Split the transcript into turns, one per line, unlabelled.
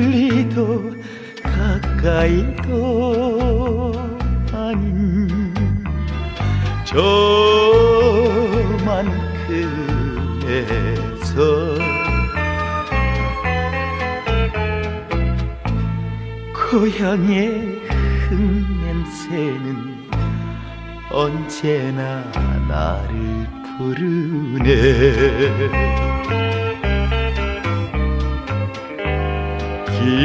멀리도 가까이도 아닌 저만큼에서 고향의 흙냄새는 언제나 나를 부르네.